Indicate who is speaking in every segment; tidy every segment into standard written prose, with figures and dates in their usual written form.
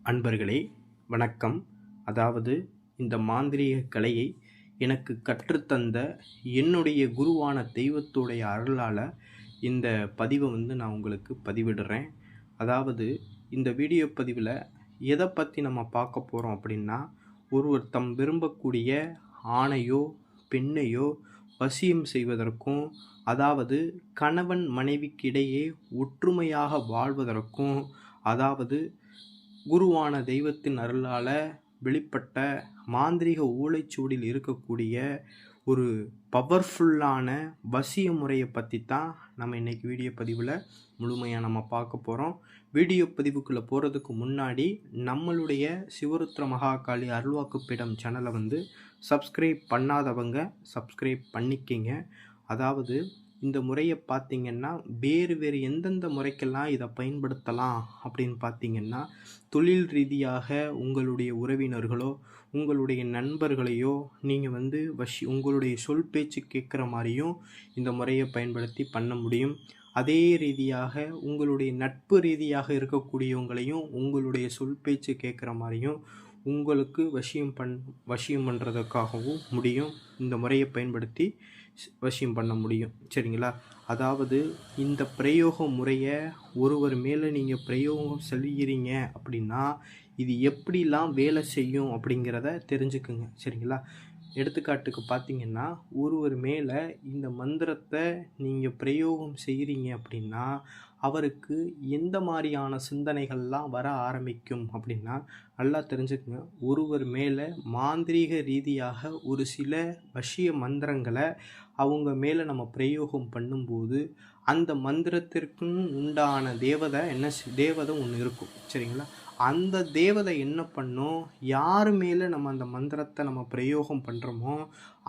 Speaker 1: அன்பர்களே வணக்கம். அதாவது இந்த மாந்திரீக கலையை எனக்கு கற்றுத்தந்த என்னுடைய குருவான தெய்வத்துடைய அருளால் இந்த பதிவை நான் உங்களுக்கு பதிவிடுறேன். அதாவது இந்த வீடியோ பதிவில் எதை பற்றி நம்ம பார்க்க போகிறோம் அப்படின்னா, ஒருவர் தம் விரும்பக்கூடிய ஆணையோ பெண்ணையோ வசியம் செய்வதற்கும், அதாவது கணவன் மனைவிக்கிடையே ஒற்றுமையாக வாழ்வதற்கும், அதாவது குருவான தெய்வத்தின் அருளால் வெளிப்பட்ட மாந்திரீக ஓலைச்சுவடியில் இருக்கக்கூடிய ஒரு பவர்ஃபுல்லான வசிய முறையை பற்றி தான் நம்ம இன்றைக்கி வீடியோ பதிவில் முழுமையாக நம்ம பார்க்க போகிறோம். வீடியோ பதிவுக்குள்ளே போகிறதுக்கு முன்னாடி நம்மளுடைய சிவருத்ர மகாகாளி அருள்வாக்குப்பீடம் சேனலை சப்ஸ்கிரைப் பண்ணாதவங்க சப்ஸ்கிரைப் பண்ணிக்கிங்க. அதாவது இந்த முறையை பார்த்திங்கன்னா வேறு எந்தெந்த முறைக்கெல்லாம் இதை பயன்படுத்தலாம் அப்படின்னு பார்த்திங்கன்னா, தொழில் ரீதியாக உங்களுடைய உறவினர்களோ உங்களுடைய நண்பர்களையோ நீங்கள் உங்களுடைய சொல் பேச்சு கேட்குற மாதிரியும் இந்த முறையை பயன்படுத்தி பண்ண முடியும். அதே ரீதியாக உங்களுடைய நட்பு ரீதியாக இருக்கக்கூடியவங்களையும் உங்களுடைய சொல் பேச்சு கேட்குற மாதிரியும் உங்களுக்கு வசியம் பண்ணுறதுக்காகவும் முடியும். இந்த முறையை பயன்படுத்தி வசியம் பண்ண முடியும். சரிங்களா? அதாவது இந்த பிரயோக முறையை ஒருவர் மேலே நீங்கள் பிரயோகம் செய்கிறீங்க அப்படின்னா இது எப்படிலாம் வேலை செய்யும் அப்படிங்கிறத தெரிஞ்சுக்குங்க. சரிங்களா? எடுத்துக்காட்டுக்கு பார்த்திங்கன்னா, ஒருவர் மேலே இந்த மந்திரத்தை நீங்கள் பிரயோகம் செய்கிறீங்க அப்படின்னா அவருக்கு எந்த மாதிரியான சிந்தனைகள்லாம் வர ஆரம்பிக்கும் அப்படின்னா, நல்லா தெரிஞ்சுக்குங்க. ஒருவர் மேலே மாந்திரீக ரீதியாக ஒரு சில வசிய மந்திரங்களை அவங்க மேலே நம்ம பிரயோகம் பண்ணும்போது அந்த மந்திரத்திற்கும் உண்டான தேவதை ஒன்று இருக்கும். சரிங்களா? அந்த தேவதை என்ன பண்ணும், யார் மேலே நம்ம அந்த மந்திரத்தை நம்ம பிரயோகம் பண்ணுறோமோ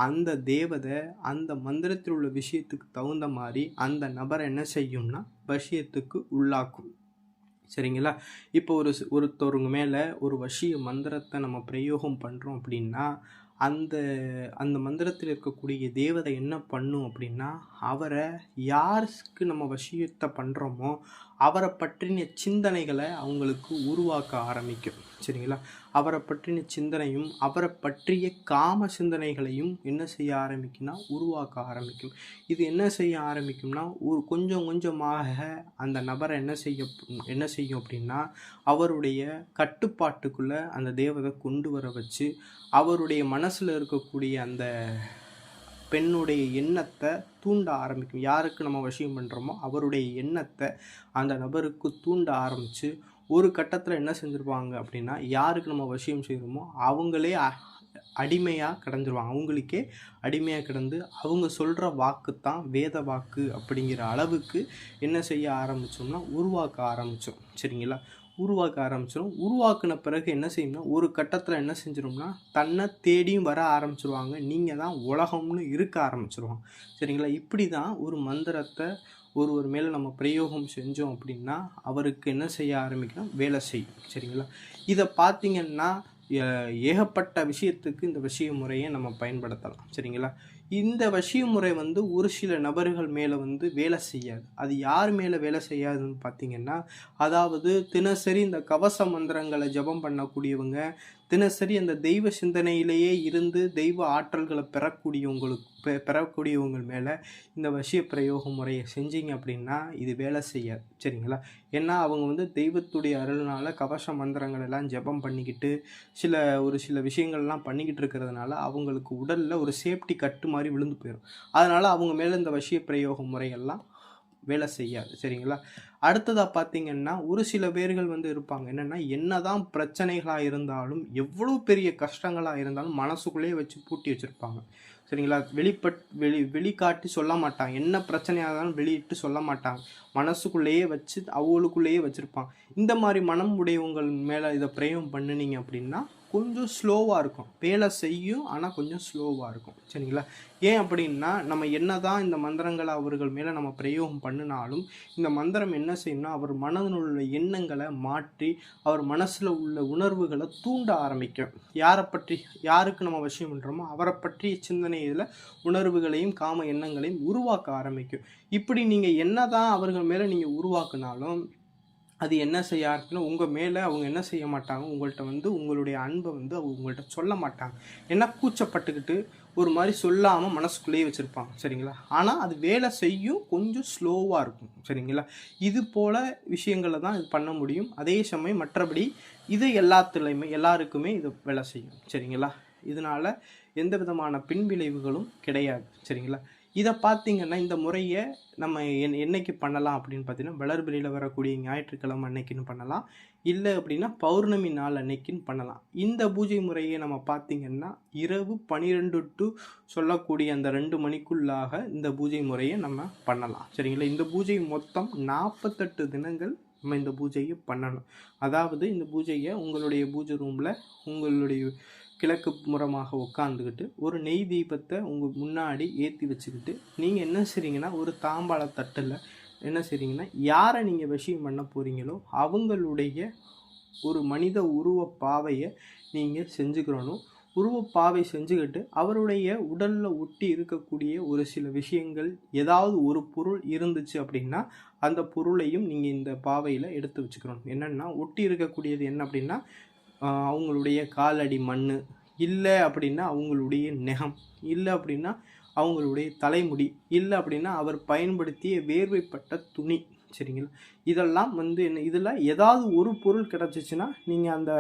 Speaker 1: அந்த தேவதை அந்த மந்திரத்தில் உள்ள விஷயத்துக்கு தகுந்த மாதிரி அந்த நபரை என்ன செய்யும்னா வசியத்துக்கு உள்ளாக்கும். சரிங்களா? இப்போ ஒருத்தவங்க மேலே ஒரு வசிய மந்திரத்தை நம்ம பிரயோகம் பண்ணுறோம் அப்படின்னா அந்த அந்த மந்திரத்தில் இருக்கக்கூடிய தேவதை என்ன பண்ணும் அப்படின்னா, அவரை யாருக்கு நம்ம வசியத்தை பண்ணுறோமோ அவரை பற்றின சிந்தனைகளை அவங்களுக்கு உருவாக்க ஆரம்பிக்கும். சரிங்களா? அவரை பற்றின சிந்தனையும் அவரை பற்றிய காம சிந்தனைகளையும் என்ன செய்ய ஆரம்பிக்கும்னா உருவாக்க ஆரம்பிக்கும். இது என்ன செய்ய ஆரம்பிக்கும்னா ஒரு கொஞ்சம் கொஞ்சமாக அந்த நபரை என்ன செய்யும் அப்படின்னா அவருடைய கட்டுப்பாட்டுக்குள்ளே அந்த தேவதை கொண்டு வர வச்சு அவருடைய மனசில் இருக்கக்கூடிய அந்த பெண்ணுடைய எண்ணத்தை தூண்ட ஆரம்பிக்கும். யாருக்கு நம்ம வசியம் பண்ணுறோமோ அவருடைய எண்ணத்தை அந்த நபருக்கு தூண்ட ஆரம்பித்து ஒரு கட்டத்தில் என்ன செஞ்சுருப்பாங்க அப்படின்னா, யாருக்கு நம்ம வசியம் செய்கிறோமோ அவங்களே அடிமையாக கிடந்துருவாங்க. அவங்களுக்கே அடிமையாக கிடந்து அவங்க சொல்கிற வாக்கு தான் வேத வாக்கு அப்படிங்கிற அளவுக்கு என்ன செய்ய ஆரம்பித்தோம்னா உருவாக்க ஆரம்பித்தோம். சரிங்களா? உருவாக்க ஆரம்பிச்சிடும். உருவாக்கின பிறகு என்ன செய்யணும்னா ஒரு கட்டத்தில் என்ன செஞ்சிடும்னா தன்னை தேடியும் வர ஆரம்பிச்சிருவாங்க. நீங்கள் தான் உலகம்னு இருக்க ஆரம்பிச்சிருவாங்க. சரிங்களா? இப்படி தான் ஒரு மந்திரத்தை ஒருவர் மேலே நம்ம பிரயோகம் செஞ்சோம் அப்படின்னா அவருக்கு என்ன செய்ய ஆரம்பிக்கணும், வேலை செய்யும். சரிங்களா? இதை பார்த்திங்கன்னா ஏகப்பட்ட விஷயத்துக்கு இந்த வசிய முறையை நம்ம பயன்படுத்தலாம். சரிங்களா? இந்த வசிய முறை ஒரு சில நபர்கள் மேலே வேலை செய்யாது. அது யார் மேலே வேலை செய்யாதுன்னு பார்த்திங்கன்னா, அதாவது தினசரி இந்த கவச மந்திரங்களை ஜபம் பண்ணக்கூடியவங்க, தினசரி அந்த தெய்வ சிந்தனையிலேயே இருந்து தெய்வ ஆற்றல்களை பெறக்கூடியவங்க மேலே இந்த வசிய பிரயோக முறையை செஞ்சீங்க அப்படின்னா இது வேலை செய்யாது. சரிங்களா? ஏன்னா அவங்க தெய்வத்துடைய அருள்னால கவச மந்திரங்கள் எல்லாம் ஜபம் பண்ணிக்கிட்டு ஒரு சில விஷயங்கள்லாம் பண்ணிக்கிட்டு இருக்கிறதுனால அவங்களுக்கு உடலில் ஒரு சேஃப்டி கட்டு மாதிரி விழுந்து போயிடும். அதனால் அவங்க மேலே இந்த வசிய பிரயோக முறைகள்லாம் வேலை செய்யாது. சரிங்களா? அடுத்ததாக பார்த்திங்கன்னா ஒரு சில பேர்கள் இருப்பாங்க. என்னதான் பிரச்சனைகளாக இருந்தாலும் எவ்வளோ பெரிய கஷ்டங்களாக இருந்தாலும் மனசுக்குள்ளேயே வச்சு பூட்டி வச்சுருப்பாங்க. சரிங்களா? வெளிக்காட்டி சொல்ல மாட்டாங்க. என்ன பிரச்சனையாக இருந்தாலும் வெளியிட்டு சொல்ல மாட்டாங்க. மனசுக்குள்ளேயே வச்சு அவங்களுக்குள்ளேயே வச்சுருப்பாங்க. இந்த மாதிரி மனம் உடையவங்கள் மேலே இதை பிரயோகம் பண்ணினீங்க அப்படின்னா கொஞ்சம் ஸ்லோவாக இருக்கும். வேலை செய்யும், ஆனால் கொஞ்சம் ஸ்லோவாக இருக்கும். சரிங்களா? ஏன் அப்படின்னா நம்ம என்ன தான் இந்த மந்திரங்களை அவர்கள் மேலே நம்ம பிரயோகம் பண்ணினாலும் இந்த மந்திரம் என்ன செய்யணும்னா அவர் மனதில் உள்ள எண்ணங்களை மாற்றி அவர் மனசில் உள்ள உணர்வுகளை தூண்ட ஆரம்பிக்கும். யாருக்கு நம்ம வசியம் பண்ணுறோமோ அவரை பற்றிய சிந்தனையில் உணர்வுகளையும் காம எண்ணங்களையும் உருவாக்க ஆரம்பிக்கும். இப்படி நீங்கள் என்ன தான் அவர்கள் மேலே நீங்கள் உருவாக்குனாலும் அது என்ன செய்ய ஆரம்பிச்சுன்னா உங்கள் மேலே அவங்க என்ன செய்ய மாட்டாங்க, உங்கள்கிட்ட வந்து உங்களுடைய அன்பை வந்து அவங்க உங்கள்கிட்ட சொல்ல மாட்டாங்க. ஏன்னா கூச்சப்பட்டுக்கிட்டு ஒரு மாதிரி சொல்லாமல் மனசுக்குள்ளேயே வச்சுருப்பாங்க. சரிங்களா? ஆனால் அது வேலை செய்யும், கொஞ்சம் ஸ்லோவாக இருக்கும். சரிங்களா? இது போல் விஷயங்களை தான் இது பண்ண முடியும். அதே சமயம் மற்றபடி இது எல்லாருக்குமே இது வேலை செய்யும். சரிங்களா? இதனால் எந்த விதமான பின்விளைவுகளும் கிடையாது. சரிங்களா? இதை பார்த்திங்கன்னா இந்த முறையை நம்ம என்னைக்கு பண்ணலாம் அப்படின்னு பார்த்தீங்கன்னா, வளர்பிறையில் வரக்கூடிய ஞாயிற்றுக்கிழமை அன்னைக்குன்னு பண்ணலாம். இல்லை அப்படின்னா பௌர்ணமி நாள் அன்னைக்குன்னு பண்ணலாம். இந்த பூஜை முறையை நம்ம பார்த்திங்கன்னா இரவு 12 டு சொல்லக்கூடிய அந்த 2 மணிக்குள்ளாக இந்த பூஜை முறையை நம்ம பண்ணலாம். சரிங்களா? இந்த பூஜை மொத்தம் 48 தினங்கள் நம்ம இந்த பூஜையை பண்ணணும். அதாவது இந்த பூஜையை உங்களுடைய பூஜை ரூமில் உங்களுடைய கிழக்கு புறமாக உட்காந்துக்கிட்டு ஒரு நெய் தீபத்தை உங்கள் முன்னாடி ஏற்றி வச்சுக்கிட்டு நீங்கள் என்ன செய்றீங்கன்னா, ஒரு தாம்பாள தட்டில் என்ன செய்றீங்கன்னா, யாரை நீங்கள் வசியம் பண்ண போகிறீங்களோ அவங்களுடைய ஒரு மனித உருவப்பாவையை நீங்கள் செஞ்சுக்கிறணும். உருவப்பாவை செஞ்சுக்கிட்டு அவருடைய உடலில் ஒட்டி இருக்கக்கூடிய ஒரு சில விஷயங்கள், ஏதாவது ஒரு பொருள் இருந்துச்சு அப்படின்னா அந்த பொருளையும் நீங்கள் இந்த பாவையில் எடுத்து வச்சுக்கிறோம். என்னென்னா ஒட்டி இருக்கக்கூடியது என்ன அப்படின்னா, அவங்களுடைய காலடி மண், இல்லை அப்படின்னா அவங்களுடைய நெகம், இல்லை அப்படின்னா அவங்களுடைய தலைமுடி, இல்லை அப்படின்னா அவர் பயன்படுத்திய வேர்வைப்பட்ட துணி. சரிங்களா? இதெல்லாம் வந்து என்ன, இதில் ஏதாவது ஒரு பொருள் கிடச்சிச்சின்னா நீங்கள் அந்த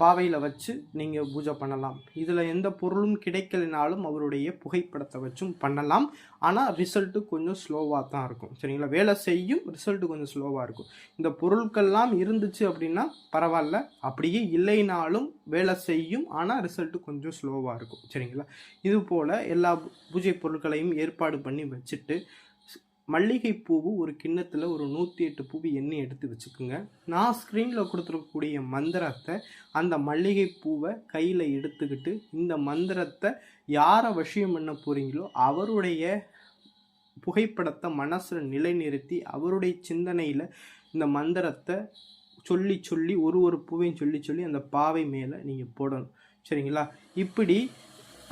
Speaker 1: பாவையில் வச்சு நீங்கள் பூஜை பண்ணலாம். இதில் எந்த பொருளும் கிடைக்கலினாலும் அவருடைய புகைப்படத்தை வச்சும் பண்ணலாம். ஆனால் ரிசல்ட்டு கொஞ்சம் ஸ்லோவாக தான் இருக்கும். சரிங்களா? வேலை செய்யும், ரிசல்ட்டு கொஞ்சம் ஸ்லோவாக இருக்கும். இந்த பொருட்கள்லாம் இருந்துச்சு அப்படின்னா பரவாயில்ல, அப்படியே இல்லைனாலும் வேலை செய்யும், ஆனால் ரிசல்ட்டு கொஞ்சம் ஸ்லோவாக இருக்கும். சரிங்களா? இது போல் எல்லா பூஜை பொருட்களையும் ஏற்பாடு பண்ணி வச்சுட்டு மல்லிகை பூவு ஒரு கிண்ணத்தில் ஒரு 108 பூவு எண்ணெய் எடுத்து வச்சுக்கோங்க. நான் ஸ்க்ரீனில் கொடுத்துருக்கக்கூடிய மந்திரத்தை அந்த மல்லிகை பூவை கையில் எடுத்துக்கிட்டு இந்த மந்திரத்தை யாரை வசியம் பண்ண போகிறீங்களோ அவருடைய புகைப்படத்தை மனசில் நிலைநிறுத்தி அவருடைய சிந்தனையில் இந்த மந்திரத்தை சொல்லி சொல்லி ஒரு பூவையும் சொல்லி அந்த பாவை மேலே நீங்கள் போடணும். சரிங்களா? இப்படி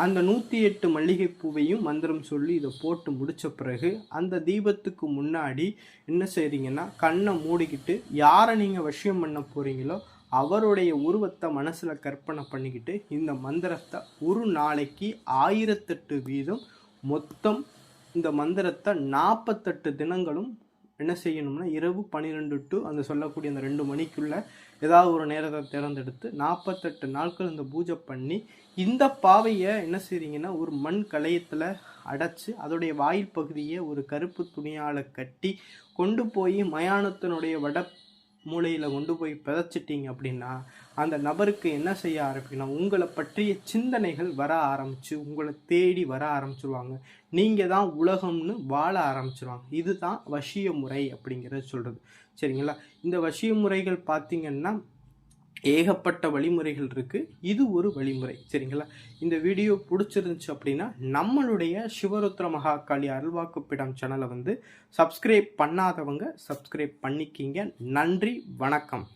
Speaker 1: அந்த 108 மல்லிகை பூவையும் மந்திரம் சொல்லி இதை போட்டு முடித்த பிறகு அந்த தீபத்துக்கு முன்னாடி என்ன செய்கிறீங்கன்னா, கண்ணை மூடிக்கிட்டு யாரை நீங்கள் வசியம் பண்ண போகிறீங்களோ அவருடைய உருவத்தை மனசில் கற்பனை பண்ணிக்கிட்டு இந்த மந்திரத்தை ஒரு நாளைக்கு 1008 வீதம் மொத்தம் இந்த மந்திரத்தை 48 தினங்களும் என்ன செய்யணும்னா, இரவு 12 டு அந்த சொல்லக்கூடிய அந்த 2 மணிக்குள்ளே ஏதாவது ஒரு நேரத்தை தேர்ந்தெடுத்து 48 நாட்கள் இந்த பூஜை பண்ணி இந்த பாவையை என்ன செய்றீங்கன்னா, ஒரு மண் கலயத்தில் அடைச்சி அதோடைய வாயில் பகுதியை ஒரு கருப்பு துணியால் கட்டி கொண்டு போய் மயானத்தினுடைய வட மூலையில் கொண்டு போய் பிதைச்சிட்டிங்க அப்படின்னா அந்த நபருக்கு என்ன செய்ய ஆரம்பிக்கணும், உங்களை பற்றிய சிந்தனைகள் வர ஆரம்பித்து உங்களை தேடி வர ஆரம்பிச்சிருவாங்க. நீங்கள் தான் உலகம்னு வாழ ஆரம்பிச்சிருவாங்க. இதுதான் வசிய முறை அப்படிங்கிறத சொல்கிறது. சரிங்களா? இந்த வசிய முறைகள் பார்த்திங்கன்னா ஏகப்பட்ட வழிமுறைகள் இருக்குது. இது ஒரு வழிமுறை. சரிங்களா? இந்த வீடியோ பிடிச்சிருந்துச்சு அப்படின்னா நம்மளுடைய சிவருத்ர மகாகாளி அருள்வாக்குப்பிடம் சேனலை வந்து சப்ஸ்கிரைப் பண்ணாதவங்க சப்ஸ்கிரைப் பண்ணிக்கிங்க. நன்றி, வணக்கம்.